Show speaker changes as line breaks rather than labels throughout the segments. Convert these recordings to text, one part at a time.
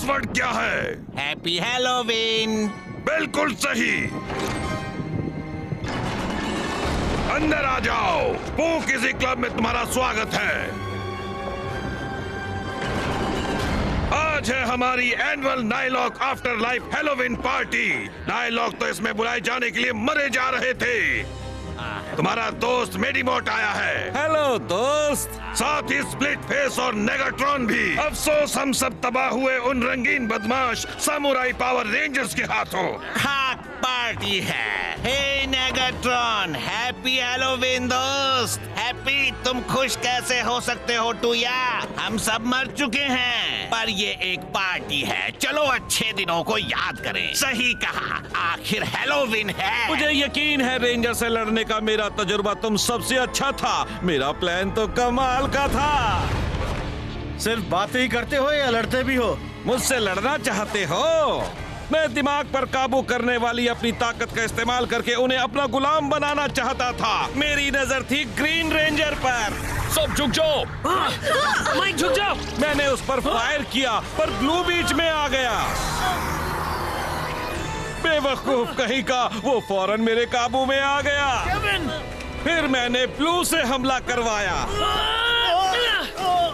Password क्या है?
Happy Halloween.
बिल्कुल सही। अंदर आ जाओ, किसी क्लब में तुम्हारा स्वागत है। आज है हमारी एनुअल नाइलॉक आफ्टर लाइफ हैलोवीन पार्टी। नाइलॉक तो इसमें बुलाए जाने के लिए मरे जा रहे थे। तुम्हारा दोस्त मेडीमोट आया है।
हेलो दोस्त।
साथ ही स्प्लिट फेस और नेगाट्रॉन भी। अफसोस हम सब तबाह हुए उन रंगीन बदमाश सामुराई पावर रेंजर्स के हाथों।
खाक पार्टी है। हे नेगाट्रॉन, हैप्पी हैलोवीन दोस्त। हैप्पी, तुम खुश कैसे हो सकते हो टूया? हम सब मर चुके हैं, पर ये एक पार्टी है। चलो अच्छे दिनों को याद करें। सही कहा, आखिर हैलोवीन है।
मुझे यकीन है रेंजर से लड़ने का मेरा तजुर्बा तुम सबसे अच्छा था। मेरा प्लान तो कमाल का था।
सिर्फ बातें ही करते हो या लड़ते भी हो?
मुझसे लड़ना चाहते हो? मैं दिमाग पर काबू करने वाली अपनी ताकत का इस्तेमाल करके उन्हें अपना गुलाम बनाना चाहता था। मेरी नजर थी ग्रीन रेंजर पर।
सब झुक जाओ।
माइक झुक जाओ। मैंने उस पर फायर किया, पर ब्लू बीच में आ गया। बेवकूफ कहीं का, वो फौरन मेरे काबू में आ गया। फिर मैंने ब्लू से हमला करवाया।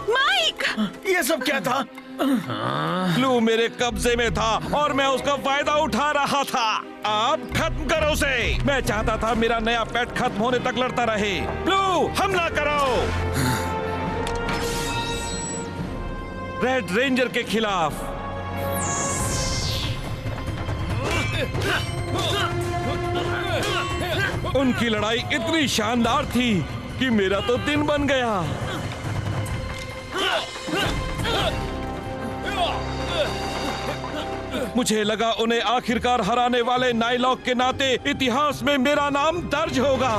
माइक!
ये सब क्या था?
ब्लू मेरे कब्जे में था और मैं उसका फायदा उठा रहा था। अब खत्म करो उसे। मैं चाहता था मेरा नया पेट खत्म होने तक लड़ता रहे। ब्लू, हमला करो। रेड रेंजर के खिलाफ। उनकी लड़ाई इतनी शानदार थी कि मेरा तो दिन बन गया। मुझे लगा उन्हें आखिरकार हराने वाले नाइलॉक के नाते इतिहास में मेरा नाम दर्ज होगा।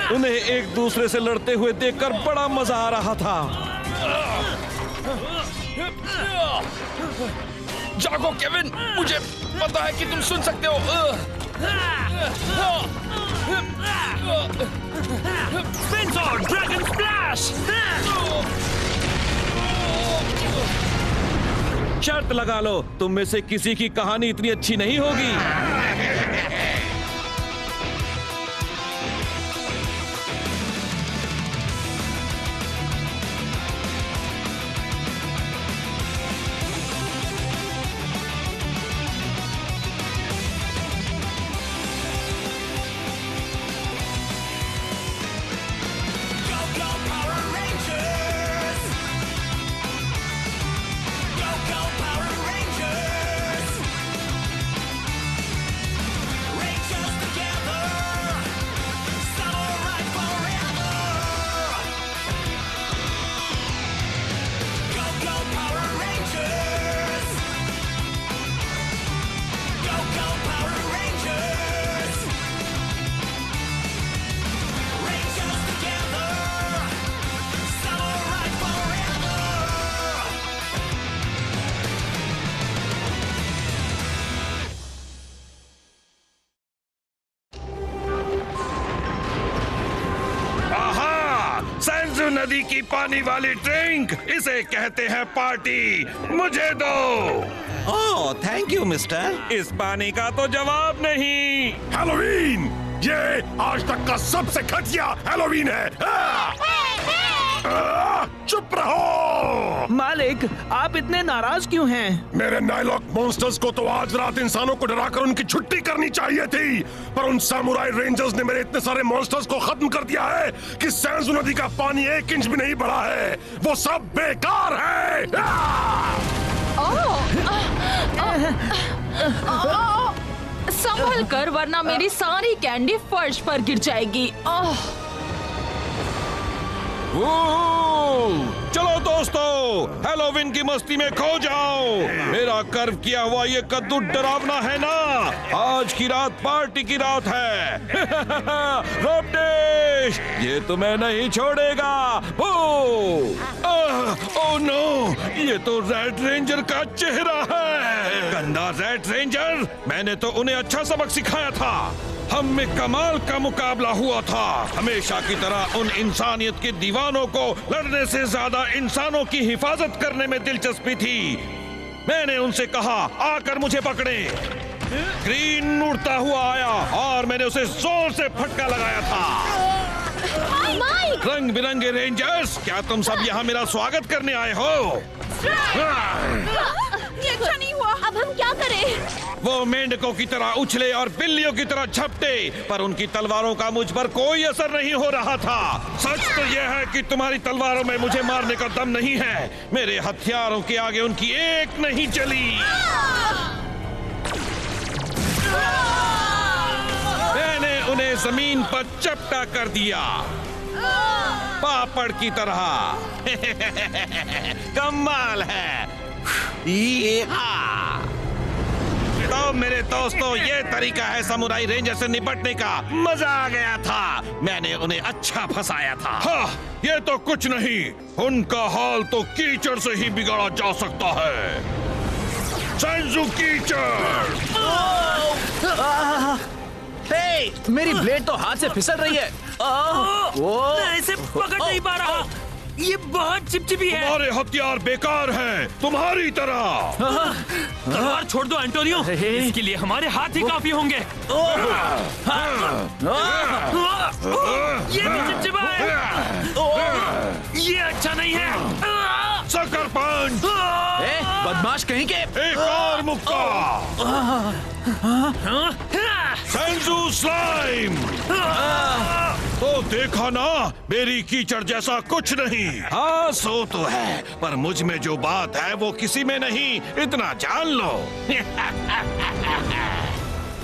उन्हें एक दूसरे से लड़ते हुए देखकर बड़ा मजा आ रहा था।
जागो केविन, मुझे पता है कि तुम सुन सकते हो।
स्पिनसॉर्ड, ड्रैगन स्प्लैश।
शर्त लगा लो, तुम में से किसी की कहानी इतनी अच्छी नहीं होगी।
नदी की पानी वाली ड्रिंक, इसे कहते हैं पार्टी। मुझे दो।
ओह, थैंक यू मिस्टर।
इस पानी का तो जवाब नहीं।
हैलोवीन, ये आज तक का सबसे घटिया हैलोवीन है। चुप रहो।
मालिक, आप इतने नाराज क्यों हैं?
मेरे नाइलॉक मॉन्स्टर्स को तो आज रात इंसानों को डराकर उनकी छुट्टी करनी चाहिए थी, पर उन सामुराई रेंजर्स ने मेरे इतने सारे मॉन्स्टर्स को खत्म कर दिया है कि सैंजू नदी का पानी 1 इंच भी नहीं बढ़ा है। वो सब बेकार है।
संभल कर, वरना मेरी सारी कैंडी फर्श पर गिर जाएगी।
चलो दोस्तों, हेलोवीन की मस्ती में खो जाओ। मेरा कर्व किया हुआ ये कद्दू डरावना है ना। आज की रात पार्टी की रात है। रॉबडेश, ये तुम्हें नहीं छोड़ेगा। ओह नो, ये तो रेड रेंजर का चेहरा है। गंदा रेड रेंजर, मैंने तो उन्हें अच्छा सबक सिखाया था। हम में कमाल का मुकाबला हुआ था। हमेशा की तरह उन इंसानियत के दीवानों को लड़ने से ज्यादा इंसानों की हिफाजत करने में दिलचस्पी थी। मैंने उनसे कहा, आकर मुझे पकड़े। ग्रीन उड़ता हुआ आया और मैंने उसे जोर से फटका लगाया था।
माइक!
रंग बिरंगे रेंजर्स, क्या तुम सब यहाँ मेरा स्वागत करने आए हो?
ये अच्छा नहीं हुआ। अब हम क्या करें?
वो मेंढकों की तरह उछले और बिल्लियों की तरह झपटे, पर उनकी तलवारों का मुझ पर कोई असर नहीं हो रहा था। सच तो यह है कि तुम्हारी तलवारों में मुझे मारने का दम नहीं है। मेरे हथियारों के आगे उनकी एक नहीं चली। मैंने उन्हें जमीन पर चपटा कर दिया, पापड़ की तरह। कमाल है। तो मेरे दोस्तों, ये तरीका है समुराई रेंजर से निपटने का। मजा आ गया था। मैंने उन्हें अच्छा फंसाया था। हाँ, ये तो कुछ नहीं। उनका हाल तो कीचड़ से ही बिगाड़ा जा सकता है। सेंजू कीचड़।
मेरी ब्लेड तो हाथ से फिसल रही है। मैं इसे पकड़ नहीं पा रहा। ये बहुत चिपचिपी है।
तुम्हारे हथियार बेकार हैं, तुम्हारी तरह।
तलवार छोड़ दो एंटोनियो, इसके लिए हमारे हाथ ही काफी होंगे। ये भी चिपचिपा है। ये अच्छा नहीं है।
सकर पंच।
बदमाश कहीं के।
एक और मुक्का। Senju slime. तो देखा ना, मेरी कीचड़ जैसा कुछ नहीं। हाँ, सो तो है, पर मुझ में जो बात है वो किसी में नहीं, इतना जान लो।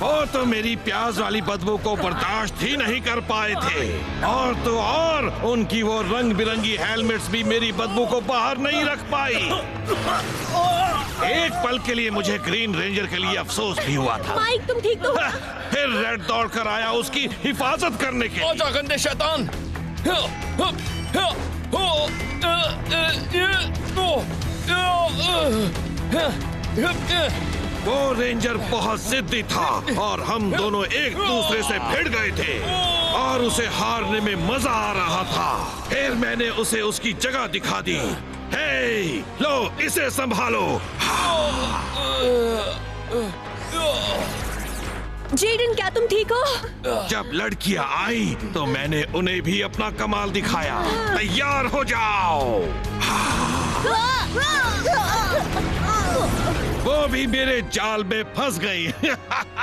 वो तो मेरी प्याज वाली बदबू को बर्दाश्त ही नहीं कर पाए थे। और तो और उनकी वो रंग बिरंगी हेलमेट्स भी मेरी बदबू को बाहर नहीं रख पाई। एक पल के लिए मुझे ग्रीन रेंजर के लिए अफसोस भी हुआ था।
माइक, तुम ठीक तो?
फिर रेड दौड़ कर आया उसकी हिफाजत करने के लिए।
आजा गंदे शैतान।
वो रेंजर बहुत जिद्दी था और हम दोनों एक दूसरे से भिड़ गए थे और उसे हारने में मजा आ रहा था। फिर मैंने उसे उसकी जगह दिखा दी। हे, लो इसे संभालो।
जेडन, क्या तुम ठीक हो?
जब लड़कियां आई तो मैंने उन्हें भी अपना कमाल दिखाया। तैयार हो जाओ। वो भी मेरे जाल में फंस गई।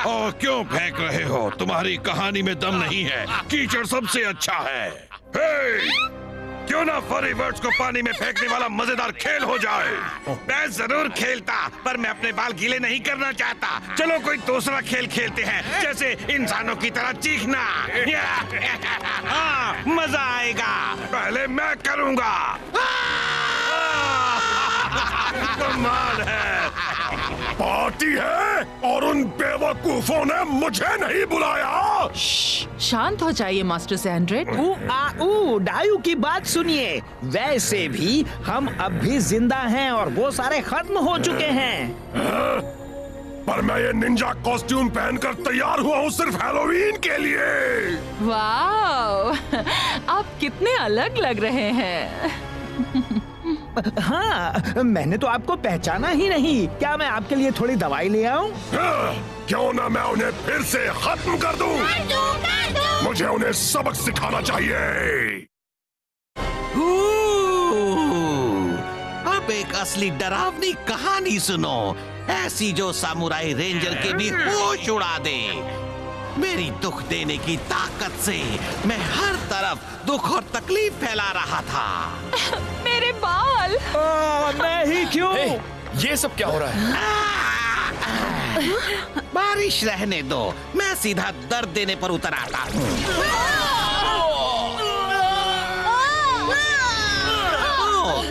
और क्यों फेंक रहे हो? तुम्हारी कहानी में दम नहीं है। कीचड़ सबसे अच्छा है। हे! क्यों ना फरी बर्ड्स को पानी में फेंकने वाला मजेदार खेल हो जाए। मैं जरूर खेलता, पर मैं अपने बाल गीले नहीं करना चाहता। चलो कोई दूसरा खेल खेलते हैं, जैसे इंसानों की तरह चीखना। हाँ, मजा आएगा। पहले मैं करूंगा। कमाल है।
पार्टी है और उन बेवकूफों ने मुझे नहीं बुलाया।
शांत हो जाइए मास्टर सैंड्रेड।
डायू की बात सुनिए। वैसे भी हम अब भी जिंदा हैं और वो सारे खत्म हो चुके हैं।
पर मैं ये निंजा कॉस्ट्यूम पहनकर तैयार हुआ हूँ सिर्फ हैलोवीन के लिए।
वाह, आप कितने अलग लग रहे हैं।
हाँ, मैंने तो आपको पहचाना ही नहीं। क्या मैं आपके लिए थोड़ी दवाई ले आऊं?
क्यों ना मैं उन्हें फिर से खत्म कर दूं? मुझे उन्हें सबक सिखाना चाहिए।
अब एक असली डरावनी कहानी सुनो, ऐसी जो सामुराई रेंजर के भी होश उड़ा दे। मेरी दुख देने की ताकत से मैं हर तरफ दुख और तकलीफ फैला रहा था।
मेरे बाल।
मैं ही क्यों?
ये सब क्या हो रहा है?
बारिश रहने दो, मैं सीधा दर्द देने पर उतर आता हूँ।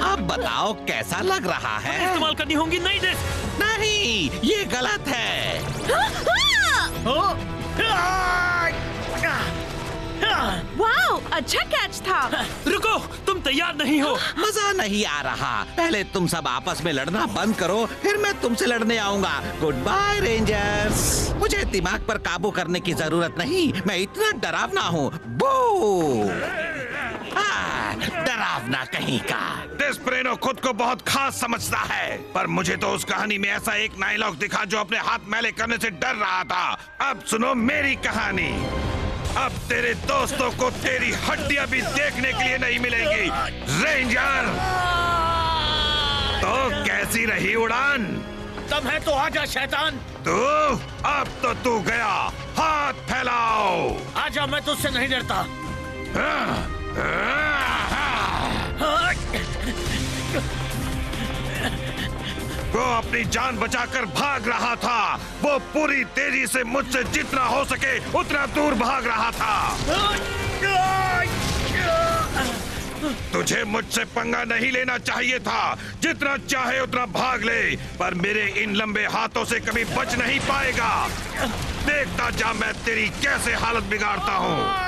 अब बताओ कैसा लग रहा है?
इस्तेमाल करनी होंगी नई ड्रेस।
नहीं, ये गलत है।
वाओ, अच्छा कैच था।
रुको, तुम तैयार नहीं हो।
मजा नहीं आ रहा। पहले तुम सब आपस में लड़ना बंद करो, फिर मैं तुमसे लड़ने आऊंगा। Good bye rangers. मुझे दिमाग पर काबू करने की जरूरत नहीं, मैं इतना डरावना हूँ। बू! डरावना कहीं का।
डेस्परेनो खुद को बहुत खास समझता है, पर मुझे तो उस कहानी में ऐसा एक नायलॉक दिखा जो अपने हाथ मैले करने से डर रहा था। अब सुनो मेरी कहानी। अब तेरे दोस्तों को तेरी हड्डियां भी देखने के लिए नहीं मिलेंगी, रेंजर। तो कैसी रही उड़ान?
तब है तो आजा शैतान।
तू अब तो तू गया। हाथ फैलाओ।
आजा, मैं तुझसे नहीं डरता।
वो अपनी जान बचाकर भाग रहा था। वो पूरी तेजी से मुझसे जितना हो सके उतना दूर भाग रहा था। तुझे मुझसे पंगा नहीं लेना चाहिए था। जितना चाहे उतना भाग ले, पर मेरे इन लंबे हाथों से कभी बच नहीं पाएगा। देखता जा मैं तेरी कैसे हालत बिगाड़ता हूँ।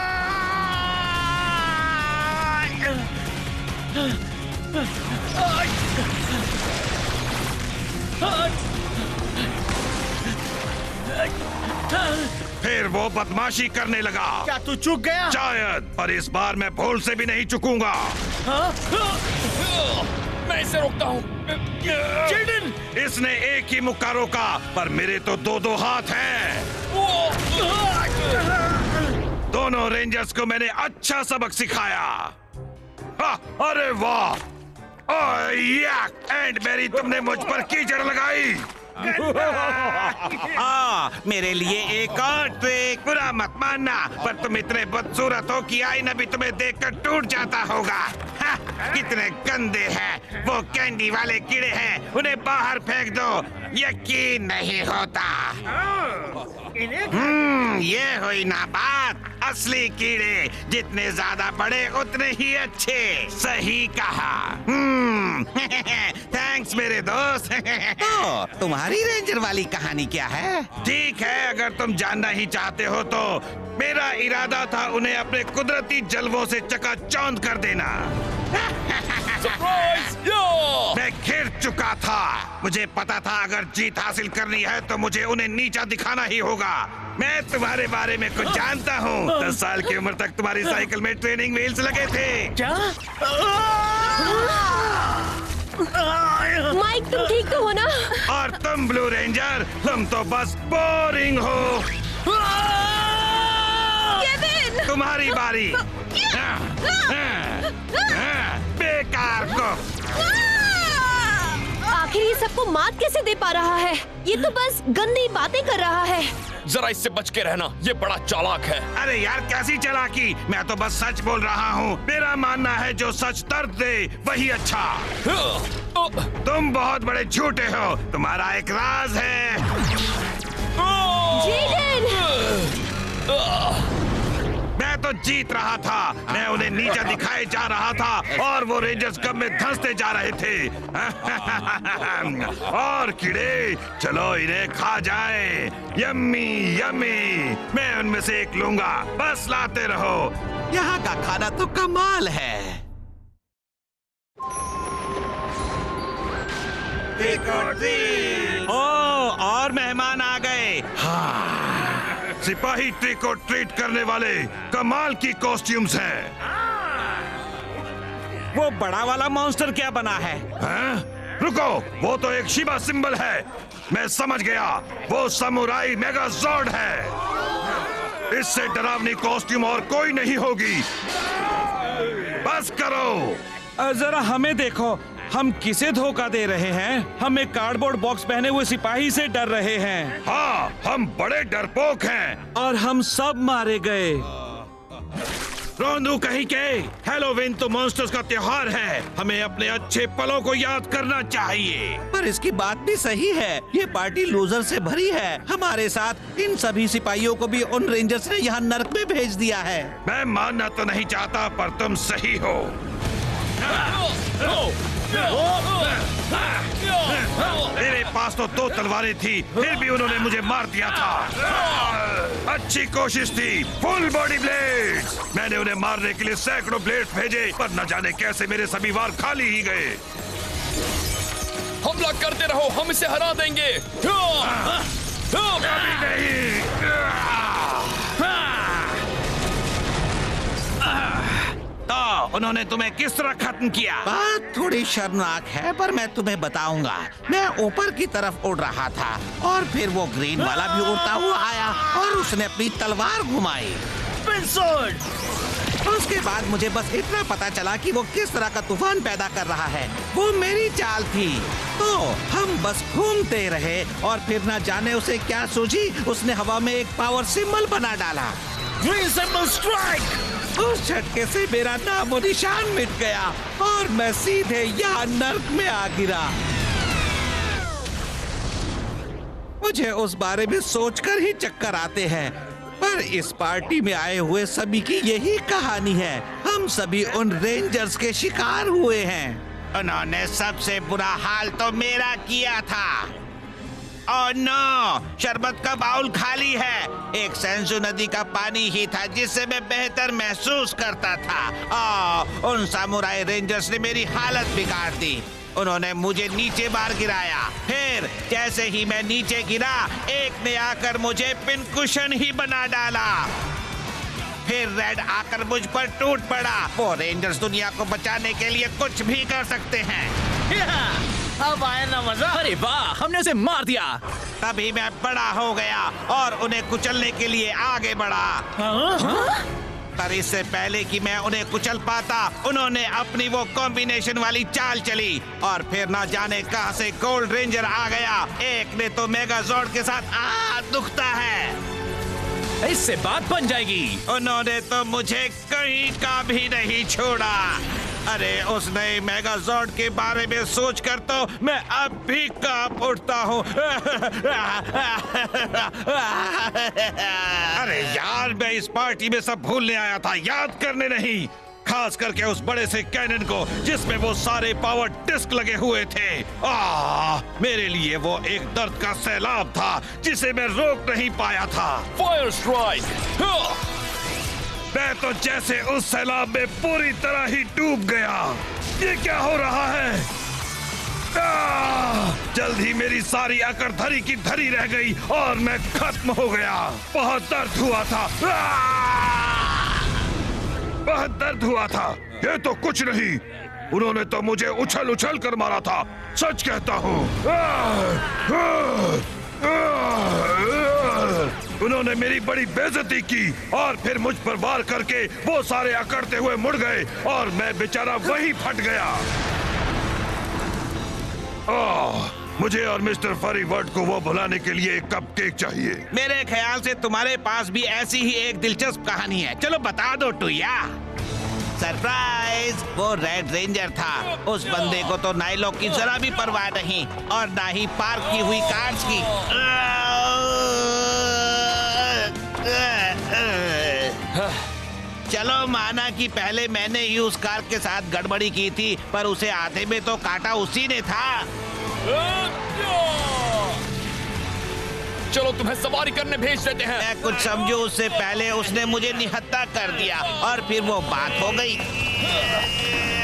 फिर वो बदमाशी करने लगा।
क्या तू चूक गया?
शायद, पर इस बार मैं भूल से भी नहीं चूकूंगा।
मैं इसे रोकता हूँ।
जेडन!
इसने एक ही मुक्का रोका, पर मेरे तो दो दो हाथ हैं। दोनों रेंजर्स को मैंने अच्छा सबक सिखाया। अरे वाह! एंड मेरी तुमने मुझ पर कीचड़ लगाई।
मेरे लिए एक और ट्रिक। बुरा मत मानना, पर तुम इतने बदसूरत हो कि आईना भी तुम्हें देखकर टूट जाता होगा। कितने गंदे हैं। वो कैंडी वाले कीड़े हैं, उन्हें बाहर फेंक दो। यकीन नहीं होता। ये हुई ना बात। असली कीड़े जितने ज्यादा बड़े उतने ही अच्छे। सही कहा। थैंक्स मेरे दोस्त। तो तुम्हारी रेंजर वाली कहानी क्या है?
ठीक है, अगर तुम जानना ही चाहते हो तो मेरा इरादा था उन्हें अपने कुदरती जलवों से चकाचौंध कर देना। मैं घिर चुका था। मुझे पता था अगर जीत हासिल करनी है तो मुझे उन्हें नीचा दिखाना ही होगा। मैं तुम्हारे बारे में कुछ जानता हूँ। 10 साल की उम्र तक तुम्हारी साइकिल में ट्रेनिंग व्हील्स लगे थे।
क्या?
माइक, तुम ठीक तो हो ना?
और तुम ब्लू रेंजर, तुम तो बस बोरिंग हो।
केविन!
तुम्हारी बारी। बेकार को।
आखिर ये सबको मात कैसे दे पा रहा है? ये तो बस गंदी बातें कर रहा है।
जरा इससे बच के रहना, ये बड़ा चालाक है।
अरे यार, कैसी चालाकी? मैं तो बस सच बोल रहा हूँ। मेरा मानना है जो सच दर्द दे वही अच्छा। तुम बहुत बड़े झूठे हो। तुम्हारा एक राज है।
जेडन!
मैं तो जीत रहा था। मैं उन्हें नीचा दिखाए जा रहा था और वो रेंजर्स कब में धंसते जा रहे थे। और कीड़े, चलो इन्हें खा जाए। Yummy yummy. मैं उनमें से एक लूंगा। बस लाते रहो।
यहाँ का खाना तो कमाल है। ओ, और मेहमान आ गए।
सिपाही ट्रिक और ट्रीट करने वाले कमाल की कॉस्ट्यूम्स हैं।
वो बड़ा वाला मॉन्स्टर क्या बना है?
हैं? रुको, वो तो एक शिवा सिंबल है। मैं समझ गया, वो समुराई मेगाजॉर्ड है। इससे डरावनी कॉस्ट्यूम और कोई नहीं होगी। बस करो। जरा हमें देखो, हम किसे धोखा दे रहे हैं? हम एक कार्डबोर्ड बॉक्स पहने हुए सिपाही से डर रहे हैं। हाँ, हम बड़े डरपोक हैं। और हम सब मारे गए। रोंदू कहीं के। हैलोवीन तो मॉन्स्टर्स का त्योहार है। हमें अपने अच्छे पलों को याद करना चाहिए।
पर इसकी बात भी सही है। ये पार्टी लूजर से भरी है। हमारे साथ इन सभी सिपाहियों को भी उन रेंजर्स ने यहाँ नर्क में भेज दिया है।
मैं मानना तो नहीं चाहता, पर तुम सही हो। मेरे पास तो 2 तलवारें थी, फिर भी उन्होंने मुझे मार दिया था। अच्छी कोशिश थी। Full body blades. मैंने उन्हें मारने के लिए सैकड़ों ब्लेड्स भेजे, पर न जाने कैसे मेरे सभी वार खाली ही गए।
हमला करते रहो, हम इसे हरा देंगे।
कभी नहीं। तो उन्होंने तुम्हें किस तरह खत्म किया?
बात थोड़ी शर्मनाक है, पर मैं तुम्हें बताऊंगा। मैं ऊपर की तरफ उड़ रहा था और फिर वो ग्रीन वाला भी उड़ता हुआ आया और उसने अपनी तलवार घुमाई। उसके बाद मुझे बस इतना पता चला कि वो किस तरह का तूफान पैदा कर रहा है। वो मेरी चाल थी। तो हम बस घूमते रहे और फिर ना जाने उसे क्या सूझी, उसने हवा में एक पावर सिंबल बना डाला। Green symbol strike. उस झटके से मेरा नामो निशान मिट गया और मैं सीधे यहाँ नर्क में आ गिरा। मुझे उस बारे में सोचकर ही चक्कर आते हैं, पर इस पार्टी में आए हुए सभी की यही कहानी है। हम सभी उन रेंजर्स के शिकार हुए हैं। उन्होंने सबसे बुरा हाल तो मेरा किया था। ओह नो, शरबत का बाउल खाली है। एक सेंसु नदी का पानी ही था जिससे मैं बेहतर महसूस करता था। उन सामुराई रेंजर्स ने मेरी हालत बिगाड़ दी। उन्होंने मुझे नीचे बार गिराया। फिर जैसे ही मैं नीचे गिरा, एक ने आकर मुझे पिनकुशन ही बना डाला। फिर रेड आकर मुझ पर टूट पड़ा। वो रेंजर्स दुनिया को बचाने के लिए कुछ भी कर सकते हैं।
अब आया ना मजा। अरे वाह, हमने उसे मार दिया।
तभी मैं बड़ा हो गया और उन्हें कुचलने के लिए आगे बढ़ा। पर इससे पहले कि मैं उन्हें कुचल पाता, उन्होंने अपनी वो कॉम्बिनेशन वाली चाल चली और फिर ना जाने कहां से गोल्ड रेंजर आ गया। एक ने तो मेगाजॉर्ड के साथ दुखता है।
इससे बात बन जाएगी।
उन्होंने तो मुझे कहीं का भी नहीं छोड़ा। अरे उस नए मेगाजॉर्ड के बारे में सोचकर तो मैं अब भी कांप उठता हूँ। अरे यार, मैं इस पार्टी में सब भूलने आया था, याद करने नहीं। खास करके उस बड़े से कैनन को जिसमें वो सारे पावर डिस्क लगे हुए थे। मेरे लिए वो एक दर्द का सैलाब था जिसे मैं रोक नहीं पाया था।
Fire strike.
मैं तो जैसे उस सैलाब में पूरी तरह ही डूब गया। ये क्या हो रहा है? जल्द ही मेरी सारी अकड़ धरी की धरी रह गई और मैं खत्म हो गया। बहुत दर्द हुआ था। बहुत दर्द हुआ था। ये तो कुछ नहीं, उन्होंने तो मुझे उछल उछल कर मारा था। सच कहता हूँ। उन्होंने मेरी बड़ी बेइज्जती की और फिर मुझ पर वार करके वो सारे अकड़ते हुए मुड़ गए और मैं बेचारा वहीं फट गया। मुझे और मिस्टर फरीवर्ड को वो भुलाने के लिए एक कप केक चाहिए।
मेरे ख्याल से तुम्हारे पास भी ऐसी ही एक दिलचस्प कहानी है। चलो बता दो टूया। सरप्राइज! वो रेड रेंजर था। उस बंदे को तो नाइलों की जरा भी परवाह नहीं और ना ही पार्क की हुई कार्स की। चलो माना कि पहले मैंने ही उस कार के साथ गड़बड़ी की थी, पर उसे आधे में तो काटा उसी ने था।
चलो तुम्हें सवारी करने भेज देते हैं।
मैं कुछ समझू उससे पहले उसने मुझे निहत्था कर दिया और फिर वो बात हो गई।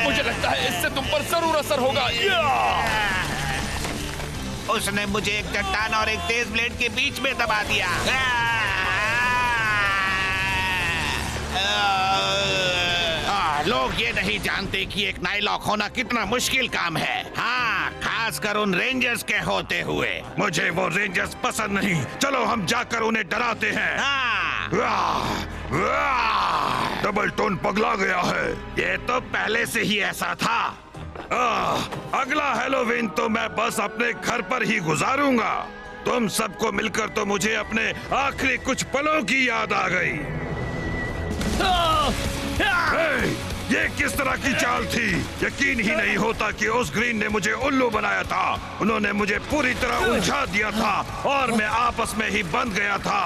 मुझे लगता है इससे तुम पर जरूर असर होगा।
उसने मुझे एक चट्टान और एक तेज ब्लेड के बीच में दबा दिया। लोग ये नहीं जानते कि एक नाइलॉक होना कितना मुश्किल काम है। हाँ, खासकर उन रेंजर्स के होते हुए।
मुझे वो रेंजर्स पसंद नहीं। चलो हम जाकर उन्हें डराते हैं।
हाँ।
डबल टोन पगला गया है।
ये तो पहले से ही ऐसा था।
अगला हैलोवीन तो मैं बस अपने घर पर ही गुजारूंगा। तुम सबको मिलकर तो मुझे अपने आखिरी कुछ पलों की याद आ गई। ये किस तरह की चाल थी? यकीन ही नहीं होता कि उस ग्रीन ने मुझे उल्लू बनाया था। उन्होंने मुझे पूरी तरह उलझा दिया था और मैं आपस में ही बंध गया था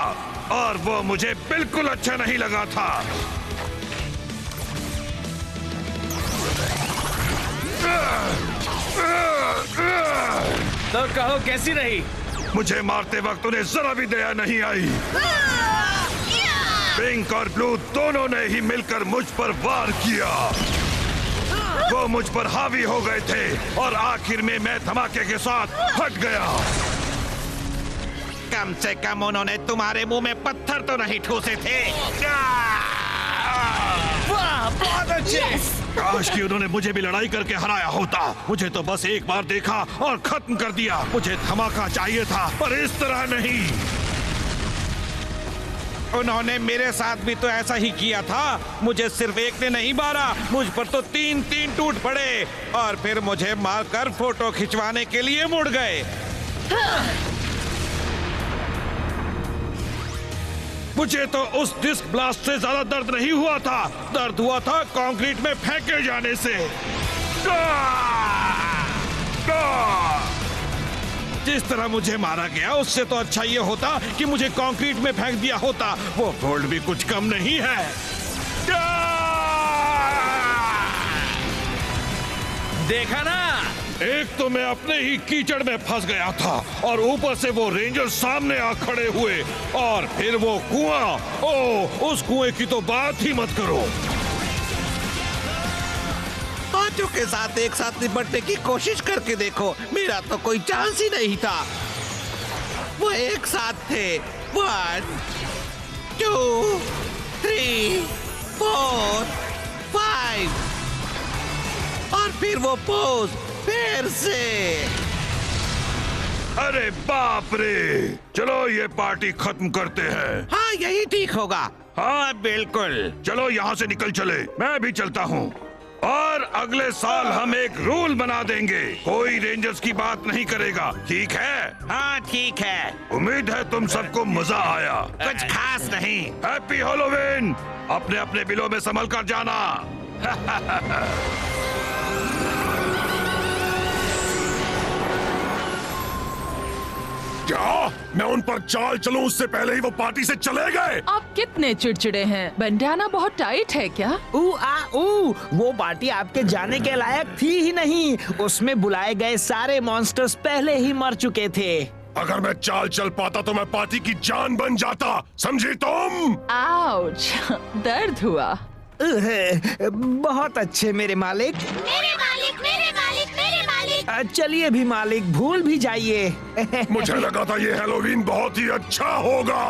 और वो मुझे बिल्कुल अच्छा नहीं लगा था।
तो कहो कैसी रही?
मुझे मारते वक्त उन्हें जरा भी दया नहीं आई। पिंक और ब्लू दोनों ने ही मिलकर मुझ पर वार किया। वो मुझ पर हावी हो गए थे और आखिर में मैं धमाके के साथ हट गया।
कम से कम उन्होंने तुम्हारे मुंह में पत्थर तो नहीं ठूसे थे।
वाह, बहुत अच्छे।
काश कि उन्होंने मुझे भी लड़ाई करके हराया होता। मुझे तो बस एक बार देखा और खत्म कर दिया। मुझे धमाका चाहिए था, पर इस तरह नहीं।
उन्होंने मेरे साथ भी तो ऐसा ही किया था। मुझे सिर्फ एक ने नहीं मारा, मुझ पर तो तीन टूट पड़े और फिर मुझे मारकर फोटो खिंचवाने के लिए मुड़ गए। मुझे तो उस डिस्क ब्लास्ट से ज्यादा दर्द नहीं हुआ था। दर्द हुआ था कंक्रीट में फेंके जाने से। जिस तरह मुझे मारा गया उससे तो अच्छा ये होता कि मुझे कंक्रीट में फेंक दिया होता। वो गोल्ड भी कुछ कम नहीं है।
देखा ना,
एक तो मैं अपने ही कीचड़ में फंस गया था और ऊपर से वो रेंजर सामने आ खड़े हुए और फिर वो कुआं। ओह, उस कुएं की तो बात ही मत करो।
पांचों के साथ एक साथ निपटने की कोशिश करके देखो। मेरा तो कोई चांस ही नहीं था। वो एक साथ थे। 1 2 3 4 5 और फिर वो पोज फिर से।
अरे बाप रे! चलो ये पार्टी खत्म करते हैं।
हाँ, यही ठीक होगा।
हाँ बिल्कुल। चलो यहाँ से निकल चले। मैं भी चलता हूँ। और अगले साल हम एक रूल बना देंगे, कोई रेंजर्स की बात नहीं करेगा, ठीक है?
हाँ ठीक है।
उम्मीद है तुम सबको मजा आया।
कुछ खास नहीं।
Happy Halloween. अपने अपने बिलों में संभल कर जाना। क्या मैं उन पर चाल चलूं उससे पहले ही वो पार्टी से चले गए?
आप कितने चिड़चिड़े हैं। बंडियाना बहुत टाइट है क्या?
वो पार्टी आपके जाने के लायक थी ही नहीं। उसमें बुलाए गए सारे मॉन्स्टर्स पहले ही मर चुके थे।
अगर मैं चाल चल पाता तो मैं पार्टी की जान बन जाता, समझी तुम?
आउच, दर्द हुआ।
बहुत अच्छे मेरे मालिक।
मेरे मालिक, मेरे मालिक, मेरे मालिक।
चलिए भी मालिक, भूल भी जाइए।
मुझे लगा था ये हैलोवीन बहुत ही अच्छा होगा।